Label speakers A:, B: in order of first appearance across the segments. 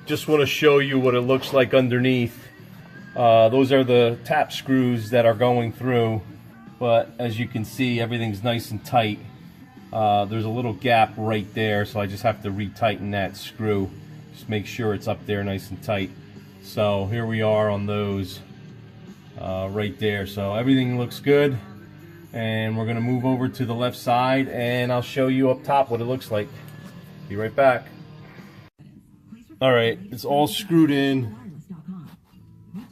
A: just want to show you what it looks like underneath. Those are the tap screws that are going through, but as you can see, everything's nice and tight. There's a little gap right there, so I just have to retighten that screw. Just make sure it's up there nice and tight. So here we are on those right there. So everything looks good, and we're going to move over to the left side, and I'll show you up top what it looks like. Be right back. Alright, it's all screwed in,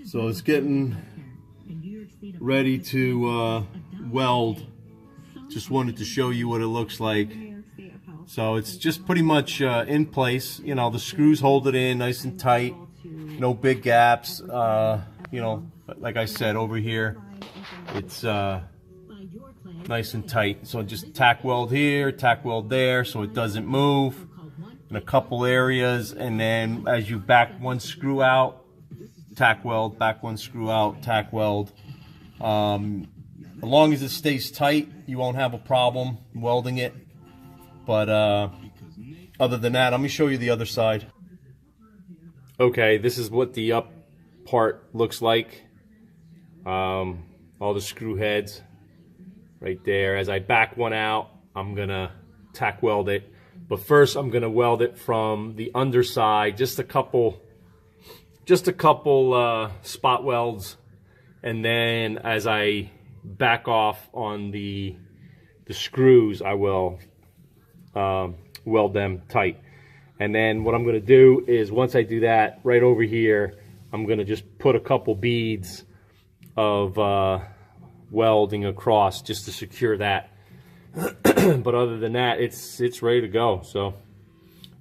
A: so it's getting ready to weld. Just wanted to show you what it looks like. So it's just pretty much in place. You know, the screws hold it in nice and tight, no big gaps. You know, like I said, over here it's nice and tight. So just tack weld here, tack weld there, so it doesn't move in a couple areas, and then as you back one screw out, tack weld, back one screw out, tack weld. As long as it stays tight, you won't have a problem welding it. But other than that, let me show you the other side. Okay, this is what the up part looks like. All the screw heads right there. As I back one out, I'm gonna tack weld it. But first, I'm gonna weld it from the underside, just a couple spot welds, and then as I back off on the screws, I will weld them tight. And then what I'm gonna do is, once I do that, right over here, I'm gonna just put a couple beads of welding across just to secure that. But other than that, it's ready to go. So,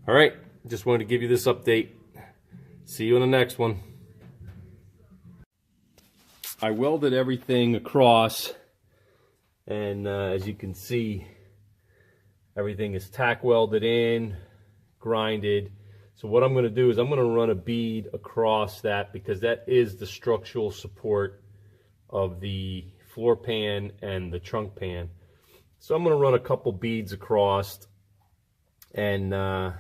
A: all right, just wanted to give you this update. See you in the next one. I welded everything across, and as you can see, everything is tack welded in, grinded. So what I'm going to do is I'm going to run a bead across that, because that is the structural support of the floor pan and the trunk pan. So I'm going to run a couple beads across, and then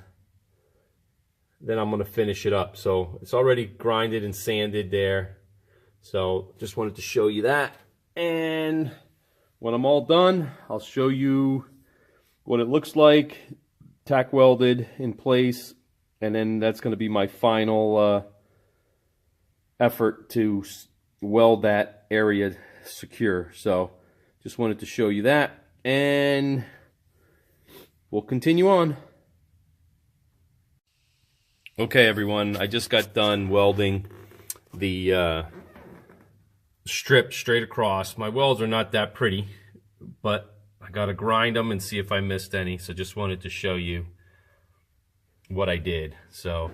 A: I'm going to finish it up. So it's already grinded and sanded there. So just wanted to show you that. And when I'm all done, I'll show you what it looks like, tack welded in place. And then that's going to be my final effort to weld that area secure. So just wanted to show you that. And we'll continue on. Okay, everyone, I just got done welding the strip straight across. My welds are not that pretty, but I gotta grind them and see if I missed any. So just wanted to show you what I did. So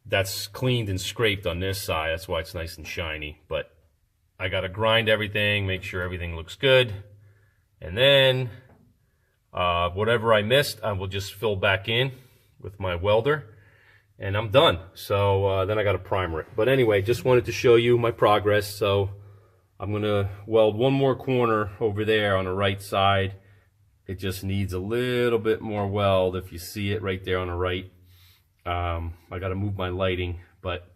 A: that's cleaned and scraped on this side. That's why it's nice and shiny. But I gotta grind everything, make sure everything looks good, and then whatever I missed, I will just fill back in with my welder, and I'm done. So then I gotta primer it. But anyway, just wanted to show you my progress. So I'm gonna weld one more corner over there on the right side. It just needs a little bit more weld. If you see it right there on the right, I gotta move my lighting, but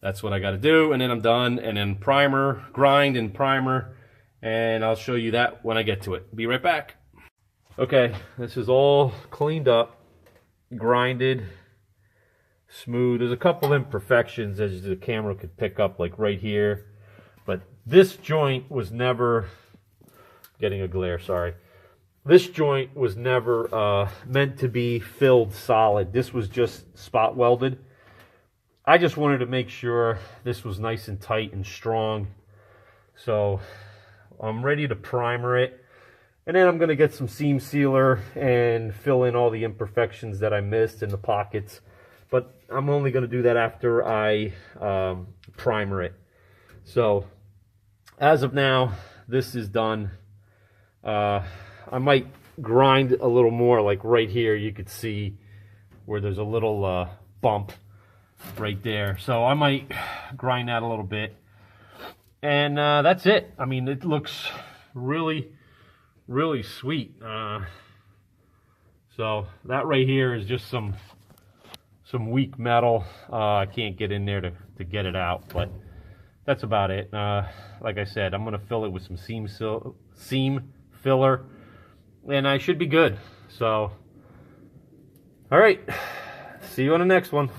A: that's what I got to do, and then I'm done. And then primer, grind and primer, and I'll show you that when I get to it. Be right back. Okay, this is all cleaned up, grinded, smooth. There's a couple imperfections, as the camera could pick up, like right here. But this joint was never, getting a glare, sorry. This joint was never meant to be filled solid. This was just spot welded. I just wanted to make sure this was nice and tight and strong. So I'm ready to primer it. And then I'm going to get some seam sealer and fill in all the imperfections that I missed in the pockets. But I'm only going to do that after I primer it. So as of now, this is done. I might grind a little more, like right here. You could see where there's a little bump right there, so I might grind that a little bit, and that's it. I mean, it looks really sweet. So that right here is just some some weak metal. I can't get in there to get it out, but that's about it. Like I said, I'm going to fill it with some seam filler, and I should be good. So, all right, see you on the next one.